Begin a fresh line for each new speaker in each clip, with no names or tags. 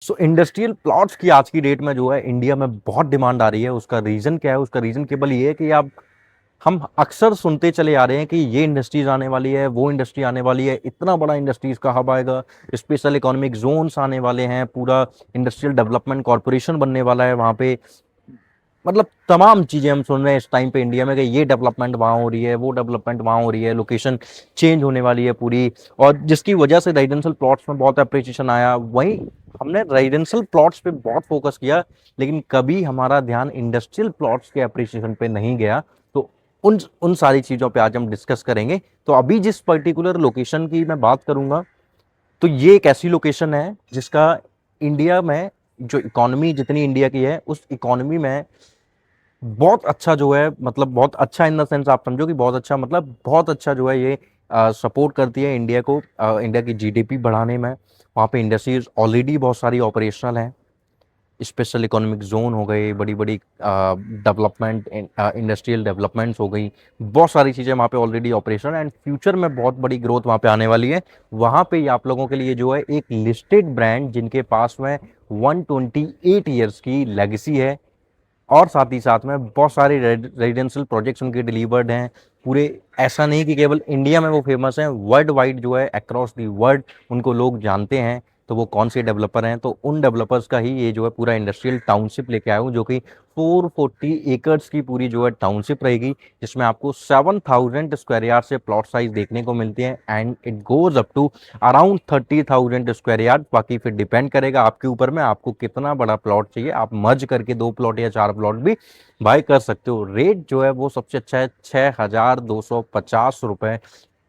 Industrial plots की आज की डेट में जो है इंडिया में बहुत डिमांड आ रही है। उसका रीज़न क्या है? उसका रीज़न केवल ये है कि आप हम अक्सर सुनते चले आ रहे हैं कि ये इंडस्ट्रीज आने वाली है, वो इंडस्ट्री आने वाली है, इतना बड़ा इंडस्ट्रीज का हब आएगा, स्पेशल इकोनॉमिक जोन्स आने वाले हैं, पूरा इंडस्ट्रियल डेवलपमेंट कॉरपोरेशन बनने वाला है वहाँ पे। मतलब तमाम चीज़ें हम सुन रहे हैं इस टाइम पे इंडिया में कि ये डेवलपमेंट वहाँ हो रही है, वो डेवलपमेंट वहाँ हो रही है, लोकेशन चेंज होने वाली है पूरी। और जिसकी वजह से रेजिडेंशियल प्लॉट्स में बहुत अप्रिसिएशन आया। वहीं हमने रेजिडेंशियल प्लॉट्स पे बहुत फोकस किया, लेकिन कभी हमारा ध्यान इंडस्ट्रियल प्लॉट्स के अप्रिसिएशन पे नहीं गया। तो उन उन सारी चीज़ों पे आज हम डिस्कस करेंगे। तो अभी जिस पर्टिकुलर लोकेशन की मैं बात करूंगा, तो ये एक ऐसी लोकेशन है जिसका इंडिया में जो इकोनॉमी जितनी इंडिया की है, उस इकोनॉमी में बहुत अच्छा जो है, मतलब बहुत अच्छा इन द सेंस आप समझो कि बहुत अच्छा, मतलब बहुत अच्छा जो है ये सपोर्ट करती है इंडिया को, इंडिया की जीडीपी बढ़ाने में। वहाँ पे इंडस्ट्रीज ऑलरेडी बहुत सारी ऑपरेशनल हैं, स्पेशल इकोनॉमिक जोन हो गए, बड़ी बड़ी डेवलपमेंट, इंडस्ट्रियल डेवलपमेंट्स हो गई, बहुत सारी चीज़ें वहाँ पे ऑलरेडी ऑपरेशनल, एंड फ्यूचर में बहुत बड़ी ग्रोथ वहाँ पे आने वाली है। वहाँ पे आप लोगों के लिए जो है एक लिस्टेड ब्रांड जिनके पास में 128 ईयर्स की लेगेसी है, और साथ ही साथ में बहुत सारे रेजिडेंशियल प्रोजेक्ट्स उनके डिलीवर्ड हैं पूरे। ऐसा नहीं कि केवल इंडिया में वो फेमस हैं, वर्ल्ड वाइड जो है अक्रॉस दी वर्ल्ड उनको लोग जानते हैं। तो वो कौन से डेवलपर हैं? तो उन डेवलपर्स का ही ये जो है पूरा इंडस्ट्रियल टाउनशिप लेके आया हूँ, जो कि 440 एकर्स की पूरी जो है टाउनशिप रहेगी, जिसमें आपको 7000 स्क्वायर यार्ड से प्लॉट साइज देखने को मिलती है, and it goes up to around 30,000 square yard. बाकी फिर डिपेंड करेगा आपके ऊपर में, आपको कितना बड़ा प्लॉट चाहिए। आप मर्ज करके 2 प्लॉट या 4 प्लॉट भी बाय कर सकते हो। रेट जो है वो सबसे अच्छा है, 6,250 रुपये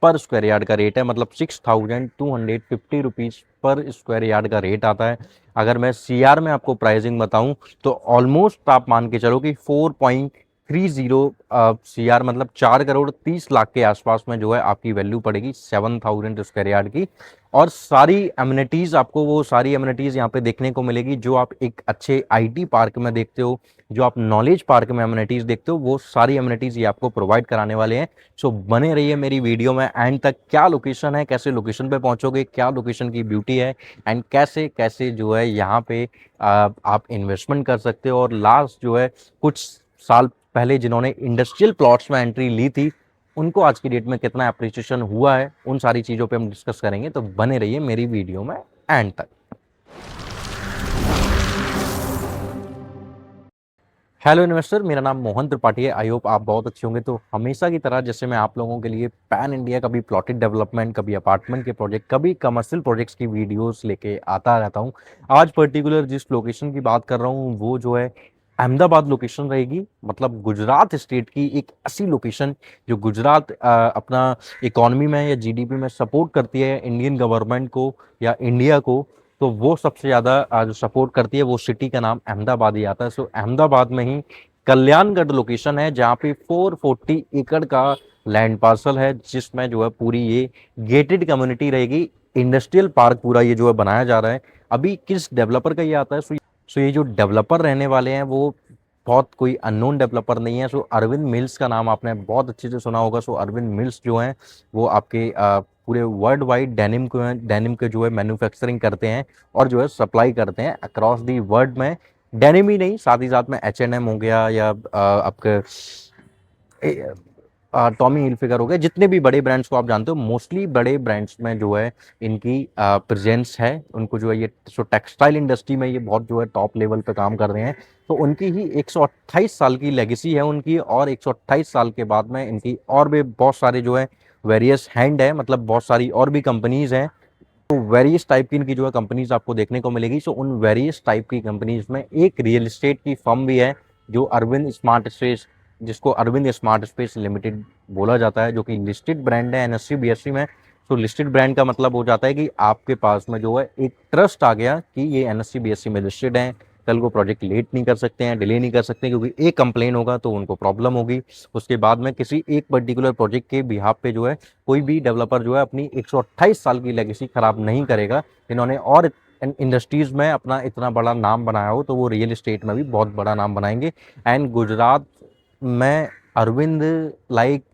पर स्क्वायर यार्ड का रेट है, मतलब 6,250 रुपीज़ पर स्क्वायर यार्ड का रेट आता है। अगर मैं सीआर में आपको प्राइसिंग बताऊं, तो ऑलमोस्ट आप मान के चलो कि 4.30 सीआर, मतलब 4 करोड़ 30 लाख के आसपास में जो है आपकी वैल्यू पड़ेगी 7,000 स्क्वायर यार्ड की। और सारी एमिनिटीज़ आपको, वो सारी एमिनिटीज़ यहाँ पे देखने को मिलेगी जो आप एक अच्छे आईटी पार्क में देखते हो, जो आप नॉलेज पार्क में एमिनिटीज़ देखते हो, वो सारी एमिनिटीज़ ये आपको प्रोवाइड कराने वाले हैं। सो बने रहिए मेरी वीडियो में एंड तक। क्या लोकेशन है, कैसे लोकेशन पे पहुंचोगे, क्या लोकेशन की ब्यूटी है, एंड कैसे कैसे जो है यहाँ पे आप इन्वेस्टमेंट कर सकते हो। और लास्ट जो है कुछ साल पहले जिन्होंने इंडस्ट्रियल प्लॉट्स में एंट्री ली थी, उनको आज की डेट में कितना अप्रिसिएशन हुआ है, उन सारी चीज़ों पे हम डिस्कस करेंगे। तो बने रहिए मेरी वीडियो में एंड तक। हेलो इन्वेस्टर, मेरा नाम मोहन त्रिपाठी है। आई होप आप बहुत अच्छे होंगे। तो हमेशा की तरह जैसे मैं आप लोगों के लिए पैन इंडिया, कभी प्लॉटेड डेवलपमेंट, कभी अपार्टमेंट के प्रोजेक्ट, कभी कमर्शियल प्रोजेक्ट्स की वीडियोस लेके आता रहता हूँ। आज पर्टिकुलर जिस लोकेशन की बात कर रहा हूँ वो जो है अहमदाबाद लोकेशन रहेगी, मतलब गुजरात स्टेट की एक ऐसी लोकेशन जो गुजरात अपना इकोनॉमी में या जीडीपी में सपोर्ट करती है इंडियन गवर्नमेंट को या इंडिया को। तो वो सबसे ज़्यादा जो सपोर्ट करती है, वो सिटी का नाम अहमदाबाद ही आता है। सो अहमदाबाद में ही कल्याणगढ़ लोकेशन है, जहाँ पे 440 एकड़ का लैंड पार्सल है, जिसमें जो है पूरी ये गेटेड कम्युनिटी रहेगी। इंडस्ट्रियल पार्क पूरा ये जो है बनाया जा रहा है। अभी किस डेवलपर का ये आता है? सो ये जो डेवलपर रहने वाले हैं वो बहुत कोई अननोन डेवलपर नहीं है। सो अरविंद मिल्स का नाम आपने बहुत अच्छे से सुना होगा। सो अरविंद मिल्स जो हैं वो आपके पूरे वर्ल्ड वाइड डेनिम के जो है मैन्युफैक्चरिंग करते हैं और जो है सप्लाई करते हैं अक्रॉस दी वर्ल्ड में। डेनिम ही नहीं, साथ ही साथ में H&M हो गया, या आपके टॉमी हिलफिगर हो गया, जितने भी बड़े ब्रांड्स को आप जानते हो, मोस्टली बड़े ब्रांड्स में जो है इनकी प्रेजेंस है। उनको जो है ये टेक्सटाइल इंडस्ट्री में ये बहुत जो है टॉप लेवल पे काम कर रहे हैं। तो उनकी ही 128 साल की लेगेसी है उनकी, और 128 साल के बाद में इनकी और भी बहुत सारे जो है वेरियस हैंड है, मतलब बहुत सारी और भी कंपनीज हैं। तो वेरियस टाइप की इनकी जो है कंपनीज आपको देखने को मिलेगी। सो उन वेरियस टाइप की कंपनीज में एक रियल एस्टेट की फर्म भी है, जो अरविंद स्मार्ट स्पेस, जिसको अरविंद स्मार्ट स्पेस लिमिटेड बोला जाता है, जो कि लिस्टेड ब्रांड है एनएससी बीएससी में। तो लिस्टेड ब्रांड का मतलब हो जाता है कि आपके पास में जो है एक ट्रस्ट आ गया कि ये एनएससी बीएससी में लिस्टेड है। कल को प्रोजेक्ट लेट नहीं कर सकते हैं, डिले नहीं कर सकते, क्योंकि एक कंप्लेन होगा तो उनको प्रॉब्लम होगी। उसके बाद में किसी एक पर्टिकुलर प्रोजेक्ट के बिहाफ पे जो है कोई भी डेवलपर जो है अपनी 128 साल की लेगेसी खराब नहीं करेगा। इन्होंने और इंडस्ट्रीज में अपना इतना बड़ा नाम बनाया हो, तो वो रियल एस्टेट में भी बहुत बड़ा नाम बनाएंगे। एंड गुजरात में अरविंद, लाइक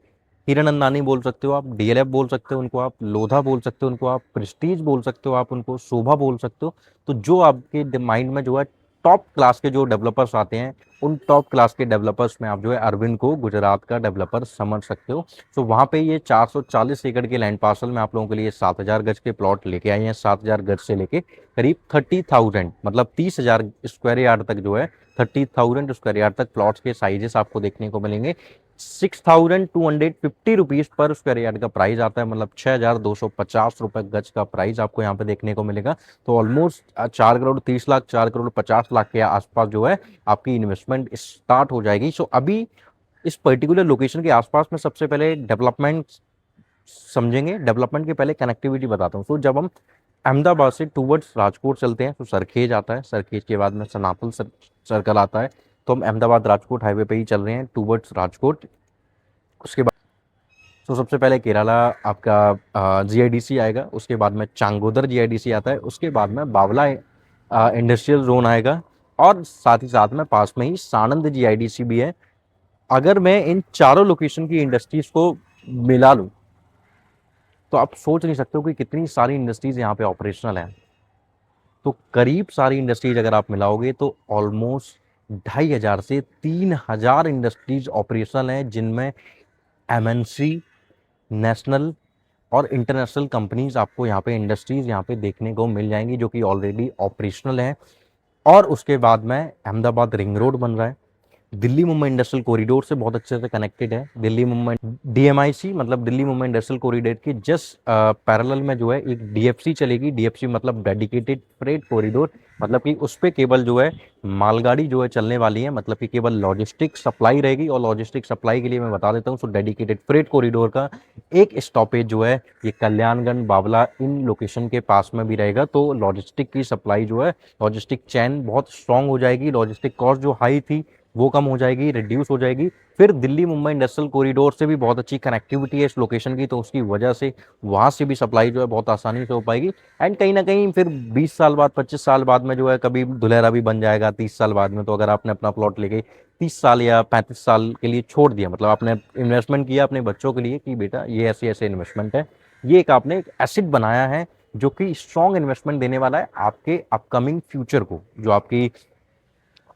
हीरानंदानी बोल सकते हो आप, डीएलएफ बोल सकते हो उनको आप, लोधा बोल सकते हो उनको आप, प्रेस्टीज बोल सकते हो आप उनको, शोभा बोल सकते हो। तो जो आपके माइंड में जो है टॉप क्लास के जो डेवलपर्स आते हैं, उन टॉप क्लास के डेवलपर्स में आप जो है अरविंद को गुजरात का डेवलपर समझ सकते हो। तो वहाँ पे ये 440 एकड़ के लैंड पार्सल में आप लोगों के लिए 7,000 गज के प्लॉट लेके आए हैं। 7,000 गज से लेके करीब 30,000 मतलब 30,000 स्क्वायर यार्ड तक जो है 30,000 स्क्वायर यार्ड तक प्लॉट्स के साइजेस आपको देखने को मिलेंगे। 6,250 रुपीज पर स्क्वायर यार्ड का प्राइस आता है, मतलब 6,250 रुपए गज का प्राइस आपको यहाँ पे देखने को मिलेगा। तो ऑलमोस्ट 4,30,00,000 4,50,00,000 के आसपास जो है आपकी इन्वेस्टमेंट स्टार्ट हो जाएगी। सो अभी इस पर्टिकुलर लोकेशन के आसपास में सबसे पहले डेवलपमेंट समझेंगे। डेवलपमेंट के पहले कनेक्टिविटी बताता हूँ। तो जब हम अहमदाबाद से टूवर्ड्स राजकोट चलते हैं तो सरखेज आता है, सरखेज के बाद में सनातन सर्कल आता है। तो हम अहमदाबाद राजकोट हाईवे पे ही चल रहे हैं टूवर्ड्स राजकोट। उसके बाद तो सबसे पहले केरला आपका जीआईडीसी आएगा, उसके बाद में चांगोदर जीआईडीसी आता है, उसके बाद में बावला इंडस्ट्रियल जोन आएगा, और साथ ही साथ में पास में ही सानंद जीआईडीसी भी है। अगर मैं इन चारों लोकेशन की इंडस्ट्रीज को मिला लूँ तो आप सोच नहीं सकते हो कि कितनी सारी इंडस्ट्रीज यहाँ पे ऑपरेशनल हैं। तो करीब सारी इंडस्ट्रीज अगर आप मिलाओगे तो ऑलमोस्ट 2,500 से 3,000 इंडस्ट्रीज ऑपरेशनल हैं, जिनमें एमएनसी, नेशनल और इंटरनेशनल कंपनीज आपको यहाँ पे इंडस्ट्रीज यहाँ पे देखने को मिल जाएंगी, जो कि ऑलरेडी ऑपरेशनल हैं। और उसके बाद में अहमदाबाद रिंग रोड बन रहा है, दिल्ली मुंबई इंडस्ट्रियल कॉरिडोर से बहुत अच्छे से कनेक्टेड है। दिल्ली मुंबई डीएमआईसी मतलब दिल्ली मुंबई इंडस्ट्रियल कॉरिडोर के जस्ट पैरेलल में जो है एक डीएफसी चलेगी। डीएफसी मतलब डेडिकेटेड फ्रेट कॉरिडोर, मतलब कि उस पे केवल जो है मालगाड़ी जो है चलने वाली है, मतलब कि केवल लॉजिस्टिक सप्लाई रहेगी। और लॉजिस्टिक सप्लाई के लिए मैं बता देता हूँ, सो डेडिकेटेड फ्रेट कॉरिडोर का एक स्टॉपेज जो है ये कल्याणगंज, बावला इन लोकेशन के पास में भी रहेगा। तो लॉजिस्टिक की सप्लाई जो है, लॉजिस्टिक चैन बहुत स्ट्रांग हो जाएगी। लॉजिस्टिक कॉस्ट जो हाई थी वो कम हो जाएगी, रिड्यूस हो जाएगी। फिर दिल्ली मुंबई इंडस्ट्रियल कॉरिडोर से भी बहुत अच्छी कनेक्टिविटी है इस लोकेशन की, तो उसकी वजह से वहाँ से भी सप्लाई जो है बहुत आसानी से हो पाएगी। एंड कहीं ना कहीं फिर 20 साल बाद, 25 साल बाद में जो है कभी धुलेरा भी बन जाएगा 30 साल बाद में। तो अगर आपने अपना प्लॉट लेके 30 साल या 35 साल के लिए छोड़ दिया, मतलब आपने इन्वेस्टमेंट किया अपने बच्चों के लिए कि बेटा ये ऐसे ऐसे इन्वेस्टमेंट है, ये एक आपने एक एसेट बनाया है जो कि स्ट्रॉन्ग इन्वेस्टमेंट देने वाला है आपके अपकमिंग फ्यूचर को, जो आपकी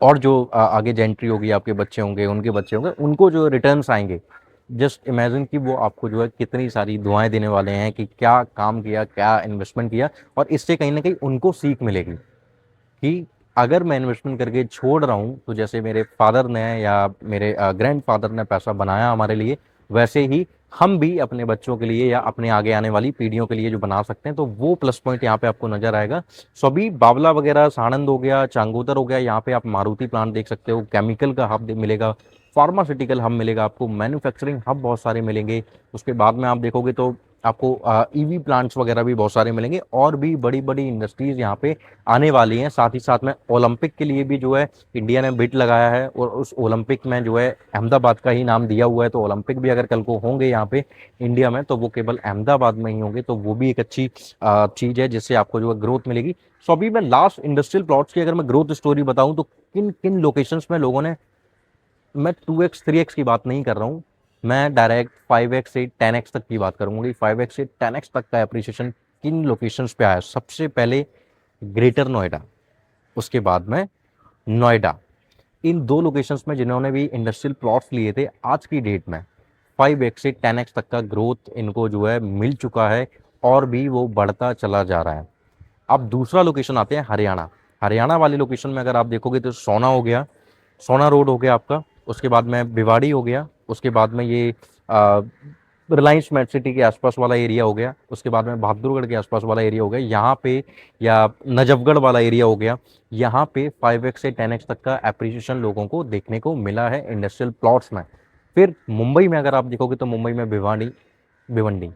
और जो आगे जेंट्री होगी, आपके बच्चे होंगे, उनके बच्चे होंगे, उनको जो रिटर्न्स आएंगे, जस्ट इमेजिन कि वो आपको जो है कितनी सारी दुआएं देने वाले हैं कि क्या काम किया, क्या इन्वेस्टमेंट किया। और इससे कहीं ना कहीं उनको सीख मिलेगी कि अगर मैं इन्वेस्टमेंट करके छोड़ रहा हूँ, तो जैसे मेरे फादर ने या मेरे ग्रैंडफादर ने पैसा बनाया हमारे लिए, वैसे ही हम भी अपने बच्चों के लिए या अपने आगे आने वाली पीढ़ियों के लिए जो बना सकते हैं। तो वो प्लस पॉइंट यहाँ पे आपको नजर आएगा। सो अभी बावला वगैरह, साणंद हो गया, चांगोदर हो गया, यहाँ पे आप मारुति प्लांट देख सकते हो, केमिकल का हब मिलेगा, फार्मास्यूटिकल हब मिलेगा, आपको मैन्युफैक्चरिंग हब बहुत सारे मिलेंगे। उसके बाद में आप देखोगे तो आपको ईवी प्लांट्स वगैरह भी बहुत सारे मिलेंगे, और भी बड़ी बड़ी इंडस्ट्रीज यहाँ पे आने वाली हैं। साथ ही साथ में ओलंपिक के लिए भी जो है इंडिया ने बिड लगाया है, और उस ओलंपिक में जो है अहमदाबाद का ही नाम दिया हुआ है। तो ओलंपिक भी अगर कल को होंगे यहाँ पे इंडिया में, तो वो केवल अहमदाबाद में ही होंगे। तो वो भी एक अच्छी चीज़ है जिससे आपको जो है ग्रोथ मिलेगी। सो अभी मैं लास्ट इंडस्ट्रियल प्लॉट्स की अगर मैं ग्रोथ स्टोरी बताऊं, तो किन किन लोकेशंस में लोगों ने, मैं 2x 3x की बात नहीं कर रहा हूँ, मैं डायरेक्ट 5x से 10x तक की बात करूंगा कि 5x से 10x तक का एप्रिसिएशन किन लोकेशंस पे आया। सबसे पहले ग्रेटर नोएडा, उसके बाद में नोएडा, इन दो लोकेशंस में जिन्होंने भी इंडस्ट्रियल प्लॉट्स लिए थे, आज की डेट में 5x से 10x तक का ग्रोथ इनको जो है मिल चुका है, और भी वो बढ़ता चला जा रहा है। अब दूसरा लोकेशन आते हैं हरियाणा। हरियाणा वाली लोकेशन में अगर आप देखोगे तो सोना हो गया, सोना रोड हो गया आपका, उसके बाद में भिवाड़ी हो गया, उसके बाद में ये रिलायंस मेट सिटी के आसपास वाला एरिया हो गया, उसके बाद में बहादुरगढ़ के आसपास वाला एरिया हो गया यहाँ पे, या नजफगढ़ वाला एरिया हो गया। यहाँ पे 5x से 10x तक का एप्रिसिएशन लोगों को देखने को मिला है इंडस्ट्रियल प्लॉट्स में। फिर मुंबई में अगर आप देखोगे तो मुंबई में भिवाड़ी, भिवंडी,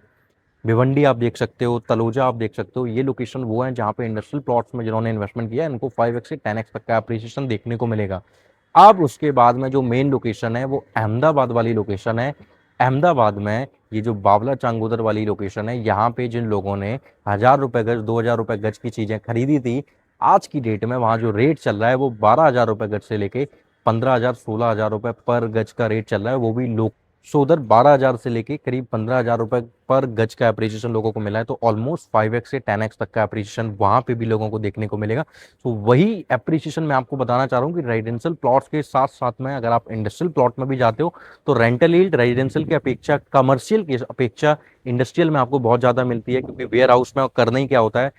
भिवंडी आप देख सकते हो, तलोजा आप देख सकते हो। ये लोकेशन वो है जहाँ पे इंडस्ट्रियल प्लॉट्स में जिन्होंने इन्वेस्टमेंट किया है, इनको 5x से 10x तक का एप्रिसिएशन देखने को मिलेगा। अब उसके बाद में जो मेन लोकेशन है वो अहमदाबाद वाली लोकेशन है। अहमदाबाद में ये जो बावला चांगोदर वाली लोकेशन है, यहाँ पे जिन लोगों ने 1,000 रुपये गज, 2,000 रुपये गज की चीज़ें खरीदी थी, आज की डेट में वहाँ जो रेट चल रहा है वो 12,000 रुपये गज से लेके 15,000 16,000 रुपये पर गज का रेट चल रहा है, वो भी लोग। सो उधर 12,000 से लेके करीब 15,000 रुपए पर गज का अप्रिसिएशन लोगों को मिला है, तो ऑलमोस्ट 5x से 10x तक का अप्रिसिएशन वहां पे भी लोगों को देखने को मिलेगा। तो वही अप्रिसिएशन मैं आपको बताना चाह रहा हूँ कि रेजिडेंशियल प्लॉट्स के साथ साथ में अगर आप इंडस्ट्रियल प्लॉट में भी जाते हो तो रेंटल यील्ड रेजिडेंशियल की अपेक्षा, कमर्शियल की अपेक्षा इंडस्ट्रियल में आपको बहुत ज्यादा मिलती है, क्योंकि वेयर हाउस में करना ही क्या होता है,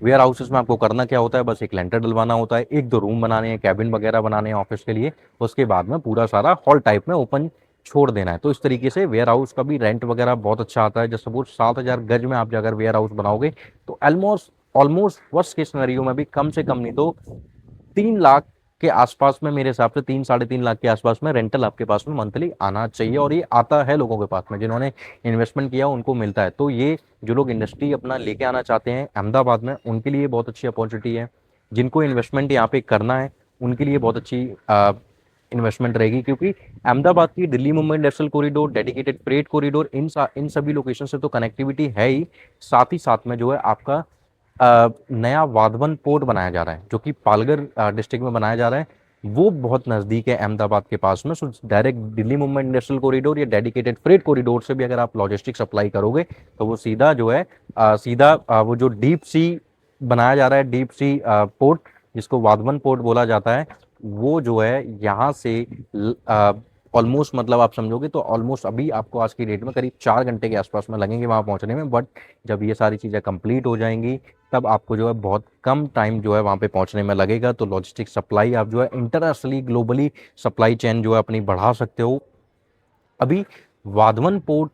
वेयर हाउसेस में आपको करना क्या होता है, बस एक लेंटर डलवाना होता है, एक दो रूम बनाने हैं, कैबिन वगैरह बनाने हैं ऑफिस के लिए, उसके बाद में पूरा सारा हॉल टाइप में ओपन छोड़ देना है। तो इस तरीके से वेयर हाउस का भी रेंट वगैरह बहुत अच्छा आता है। जैसे सपोज 7,000 गज में आप अगर वेयर हाउस बनाओगे तो almost almost worst case scenario में भी कम से कम नहीं तो 3 लाख के आसपास में, मेरे हिसाब से 3 साढ़े 3 लाख के आसपास में रेंटल आपके पास में मंथली आना चाहिए, और ये आता है लोगों के पास में, जिन्होंने इन्वेस्टमेंट किया उनको मिलता है। तो ये जो लोग इंडस्ट्री अपना लेके आना चाहते हैं अहमदाबाद में, उनके लिए बहुत अच्छी अपॉर्चुनिटी है। जिनको इन्वेस्टमेंट यहाँ पे करना है उनके लिए बहुत अच्छी इन्वेस्टमेंट रहेगी, क्योंकि अहमदाबाद की Delhi Mumbai industrial corridor, dedicated freight corridor, इन सभी लोकेशन से तो कनेक्टिविटी है ही, साथ ही साथ में जो है आपका नया वाधवन पोर्ट बनाया जा रहा है, जो कि पालघर डिस्ट्रिक्ट में बनाया जा रहा है, वो बहुत नज़दीक है अहमदाबाद के पास में। So direct Delhi Mumbai industrial corridor या डेडिकेटेड फ्रेट कॉरिडोर से भी अगर आप लॉजिस्टिक सप्लाई करोगे तो वो सीधा जो है सीधा वो जो डीप सी बनाया जा रहा है, डीप सी पोर्ट जिसको वाधवन पोर्ट बोला जाता है, वो जो है यहाँ से ऑलमोस्ट, मतलब आप समझोगे तो ऑलमोस्ट अभी आपको आज की डेट में करीब 4 घंटे के आसपास में लगेंगे वहाँ पहुँचने में, बट जब ये सारी चीज़ें कंप्लीट हो जाएंगी तब आपको जो है बहुत कम टाइम जो है वहाँ पे पहुँचने में लगेगा। तो लॉजिस्टिक सप्लाई आप जो है इंटरनेशनली ग्लोबली सप्लाई चेन जो है अपनी बढ़ा सकते हो। अभी वाधवन पोर्ट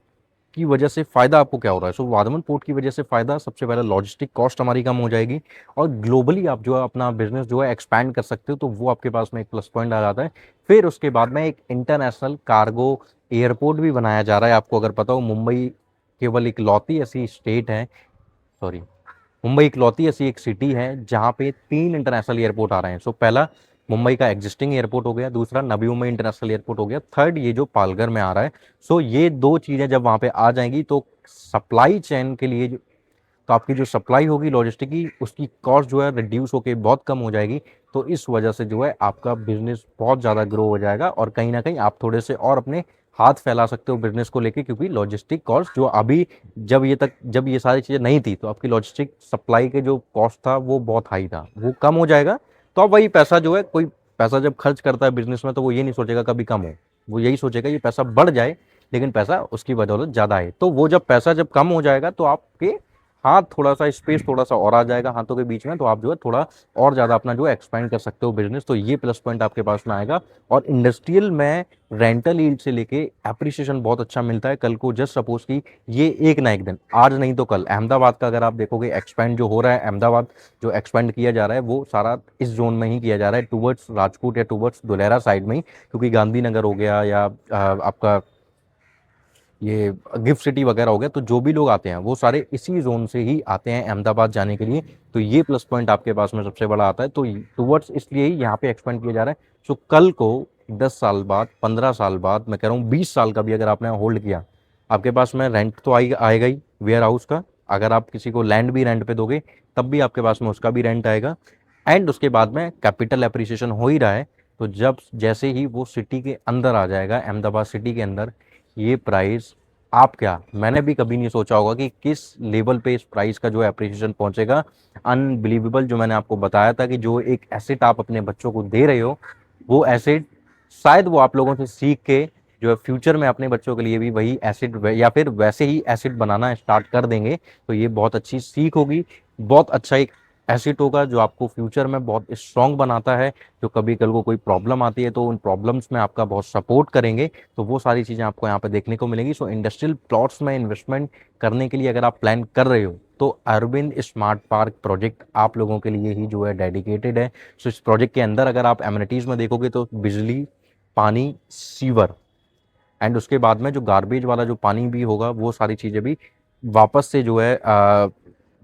की वजह से फ़ायदा आपको क्या हो रहा है? सो वाधवन पोर्ट की वजह से फ़ायदा सबसे पहले लॉजिस्टिक कॉस्ट हमारी कम हो जाएगी, और ग्लोबली आप जो है अपना बिजनेस जो है एक्सपैंड कर सकते हो, तो वो आपके पास में एक प्लस पॉइंट आ जाता है। फिर उसके बाद में एक इंटरनेशनल कार्गो एयरपोर्ट भी बनाया जा रहा है। आपको अगर पता हो, मुंबई केवल इकलौती ऐसी स्टेट है, सॉरी, मुंबई इकलौती ऐसी एक सिटी है जहाँ पे 3 इंटरनेशनल एयरपोर्ट आ रहे हैं। सो पहला मुंबई का एग्जिस्टिंग एयरपोर्ट हो गया, दूसरा नवी मुंबई इंटरनेशनल एयरपोर्ट हो गया, थर्ड ये जो पालघर में आ रहा है। सो ये दो चीज़ें जब वहाँ पे आ जाएंगी तो सप्लाई चेन के लिए तो आपकी जो सप्लाई होगी लॉजिस्टिक की, उसकी कॉस्ट जो है रिड्यूस होकर बहुत कम हो जाएगी। तो इस वजह से जो है आपका बिजनेस बहुत ज़्यादा ग्रो हो जाएगा, और कहीं ना कहीं आप थोड़े से और अपने हाथ फैला सकते हो बिजनेस को लेके, क्योंकि लॉजिस्टिक कॉस्ट जो अभी, जब ये सारी चीज़ें नहीं थी तो आपकी लॉजिस्टिक सप्लाई के जो कॉस्ट था वो बहुत हाई था, वो कम हो जाएगा। तो अब वही पैसा जो है, कोई पैसा जब खर्च करता है बिजनेस में तो वो ये नहीं सोचेगा कभी कम हो, वो यही सोचेगा ये पैसा बढ़ जाए लेकिन पैसा उसकी बदौलत ज़्यादा है। तो वो जब पैसा जब कम हो जाएगा तो आपके हाथ थोड़ा सा स्पेस थोड़ा सा और आ जाएगा हाथों के बीच में, तो आप जो है थोड़ा और ज़्यादा अपना जो है एक्सपेंड कर सकते हो बिजनेस। तो ये प्लस पॉइंट आपके पास में आएगा। और इंडस्ट्रियल में रेंटल यील्ड से लेके एप्रिसिएशन बहुत अच्छा मिलता है। कल को जस्ट सपोज कि ये एक ना एक दिन, आज नहीं तो कल, अहमदाबाद का अगर आप देखोगे एक्सपेंड जो हो रहा है, अहमदाबाद जो एक्सपेंड किया जा रहा है वो सारा इस जोन में ही किया जा रहा है, टूवर्ड्स राजकोट या टूवर्ड्स दुलेरा साइड में ही, क्योंकि गांधीनगर हो गया या आपका ये गिफ्ट सिटी वगैरह हो गया, तो जो भी लोग आते हैं वो सारे इसी जोन से ही आते हैं अहमदाबाद जाने के लिए। तो ये प्लस पॉइंट आपके पास में सबसे बड़ा आता है, तो टूवर्ड्स इसलिए ही यहाँ पे एक्सपेंड किया जा रहा है। सो कल को 10 साल बाद, 15 साल बाद, मैं कह रहा हूँ 20 साल का भी अगर आपने होल्ड किया, आपके पास में रेंट तो आएगा ही वेयर हाउस का। अगर आप किसी को लैंड भी रेंट पे दोगे तब भी आपके पास में उसका भी रेंट आएगा, एंड उसके बाद में कैपिटल एप्रिसिएशन हो ही रहा है। तो जब जैसे ही वो सिटी के अंदर आ जाएगा, अहमदाबाद सिटी के अंदर, ये प्राइस, आप क्या, मैंने भी कभी नहीं सोचा होगा कि किस लेवल पे इस प्राइस का जो है अप्रिसिएशन पहुंचेगा। अनबिलीवेबल, जो मैंने आपको बताया था कि जो एक एसेट आप अपने बच्चों को दे रहे हो, वो एसेट शायद वो आप लोगों से सीख के जो है फ्यूचर में अपने बच्चों के लिए भी वही एसेट या फिर वैसे ही एसेट बनाना स्टार्ट कर देंगे। तो ये बहुत अच्छी सीख होगी, बहुत अच्छा एक एसेट होगा जो आपको फ्यूचर में बहुत स्ट्रांग बनाता है। जो कभी कल को कोई प्रॉब्लम आती है तो उन प्रॉब्लम्स में आपका बहुत सपोर्ट करेंगे। तो वो सारी चीज़ें आपको यहाँ पे देखने को मिलेंगी। सो इंडस्ट्रियल प्लॉट्स में इन्वेस्टमेंट करने के लिए अगर आप प्लान कर रहे हो तो अरविंद स्मार्ट पार्क प्रोजेक्ट आप लोगों के लिए ही जो है डेडिकेटेड है। सो इस प्रोजेक्ट के अंदर अगर आप एमिनिटीज़ में देखोगे तो बिजली, पानी, सीवर, एंड उसके बाद में जो गार्बेज वाला जो पानी भी होगा वो सारी चीज़ें भी वापस से जो है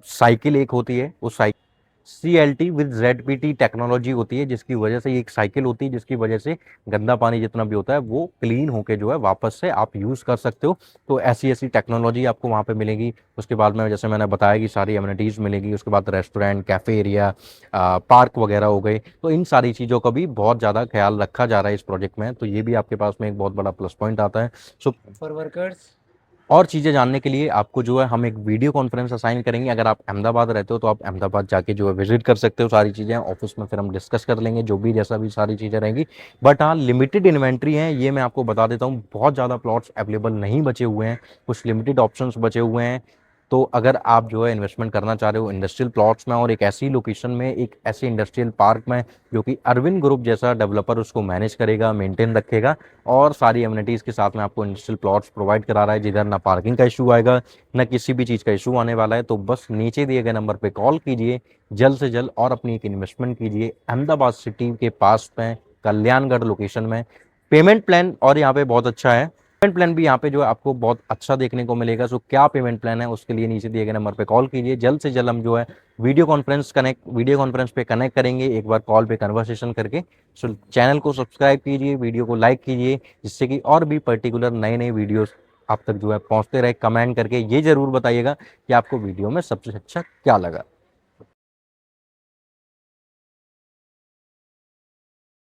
साइकिल एक होती है, उस cycle CLT with ZPT technology होती है, जिसकी वजह से ये एक साइकिल होती है जिसकी वजह से गंदा पानी जितना भी होता है वो क्लीन होके जो है वापस से आप यूज़ कर सकते हो। तो ऐसी ऐसी टेक्नोलॉजी आपको वहाँ पे मिलेगी। उसके बाद में जैसे मैंने बताया कि सारी एमिनिटीज़ मिलेगी, उसके बाद रेस्टोरेंट, कैफ़े एरिया, पार्क वगैरह हो गए। तो इन सारी चीज़ों का भी बहुत ज़्यादा ख्याल रखा जा रहा है इस प्रोजेक्ट में, तो ये भी आपके पास में एक बहुत बड़ा प्लस पॉइंट आता है। So
for workers.
और चीज़ें जानने के लिए आपको जो है हम एक वीडियो कॉन्फ्रेंस असाइन करेंगे। अगर आप अहमदाबाद रहते हो तो आप अहमदाबाद जाके जो है विजिट कर सकते हो, सारी चीज़ें ऑफिस में फिर हम डिस्कस कर लेंगे जो भी जैसा भी सारी चीज़ें रहेंगी। बट हाँ, लिमिटेड इन्वेंट्री है, ये मैं आपको बता देता हूँ। बहुत ज़्यादा प्लॉट्स अवेलेबल नहीं बचे हुए हैं, कुछ लिमिटेड ऑप्शंस बचे हुए हैं। तो अगर आप जो है इन्वेस्टमेंट करना चाह रहे हो इंडस्ट्रियल प्लॉट्स में और एक ऐसी लोकेशन में, एक ऐसे इंडस्ट्रियल पार्क में जो कि अरविंद ग्रुप जैसा डेवलपर उसको मैनेज करेगा, मेंटेन रखेगा और सारी एमिनिटीज़ के साथ में आपको इंडस्ट्रियल प्लॉट्स प्रोवाइड करा रहा है, जिधर ना पार्किंग का इशू आएगा ना किसी भी चीज़ का इशू आने वाला है, तो बस नीचे दिए गए नंबर पे कॉल कीजिए जल्द से जल्द और अपनी एक इन्वेस्टमेंट कीजिए अहमदाबाद सिटी के पास में, कल्याणगढ़ लोकेशन में। पेमेंट प्लान और यहाँ पे बहुत अच्छा है, पेमेंट प्लान भी यहाँ पे जो है आपको बहुत अच्छा देखने को मिलेगा। सो क्या पेमेंट प्लान है उसके लिए नीचे दिए गए नंबर पे कॉल कीजिए, जल्द से जल्द हम जो है वीडियो कॉन्फ्रेंस पे कनेक्ट करेंगे, एक बार कॉल पे कन्वर्सेशन करके। सो चैनल को सब्सक्राइब कीजिए, वीडियो को लाइक कीजिए, जिससे कि और भी पर्टिकुलर नए नए वीडियोस आप तक जो है पहुंचते रहे। कमेंट करके ये जरूर बताइएगा कि आपको वीडियो में सबसे अच्छा क्या लगा।